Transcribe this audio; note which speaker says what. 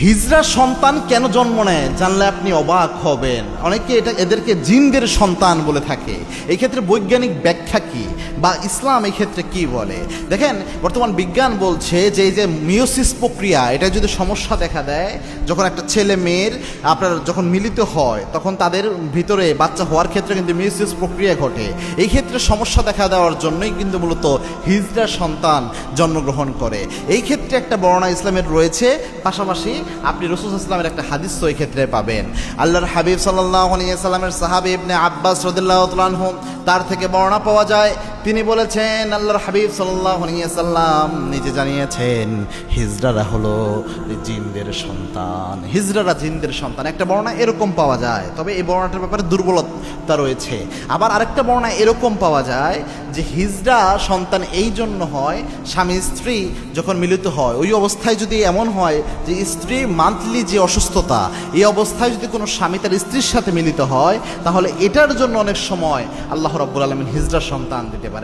Speaker 1: হিজড়া সন্তান কেন জন্ম নেয় জানলে আপনি অবাক হবেন। অনেকে এদেরকে জিনদের সন্তান বলে থাকে। এই ক্ষেত্রে বৈজ্ঞানিক ব্যাখ্যা কি বা ইসলাম এই ক্ষেত্রে কি বলে? দেখেন, বর্তমান বিজ্ঞান বলছে যে এই যে মিওসিস প্রক্রিয়া, এটা যদি সমস্যা দেখা দেয়, যখন একটা ছেলে মেয়ের আপনার যখন মিলিত হয় তখন তাদের ভিতরে বাচ্চা হওয়ার ক্ষেত্রে কিন্তু মিওসিস প্রক্রিয়া ঘটে। এই ক্ষেত্রে সমস্যা দেখা দেওয়ার জন্যই কিন্তু মূলত হিজড়া সন্তান জন্মগ্রহণ করে। এই ক্ষেত্রে একটা বর্ণনা ইসলামের রয়েছে, পাশাপাশি আপনি রাসূল সাল্লাল্লাহু আলাইহি ওয়াসাল্লামের একটা হাদিসও এই ক্ষেত্রে পাবেন। আল্লাহর হাবিব সাল্লাল্লাহু আলাইহি ওয়াসাল্লামের সাহাবী ইবনে আব্বাস রাদিয়াল্লাহু তাআলা আনহু, তার থেকে বর্ণনা পাওয়া যায়, তিনি বলেছেন আল্লাহর হাবিব সাল্লাল্লাহু আলাইহি ওয়াসাল্লাম নিজে জানিয়েছেন হিজড়ারা হলো জিনদের সন্তান। হিজড়ারা জিনদের সন্তান, একটা বর্ণনা এরকম পাওয়া যায়। তবে এই বর্ণনাটার ব্যাপারে দুর্বলতা রয়েছে। আবার আরেকটা বর্ণনা এরকম পাওয়া যায় যে হিজড়া সন্তান এই জন্য হয়, স্বামী স্ত্রী যখন মিলিত হয় ওই অবস্থায় যদি এমন হয় যে স্ত্রীর মান্থলি যে অসুস্থতা, এই অবস্থায় যদি কোনো স্বামী তার স্ত্রীর সাথে মিলিত হয়, তাহলে এটার জন্য অনেক সময় আল্লাহ রাব্বুল আলামিন হিজড়া সন্তান দিতে পারেন।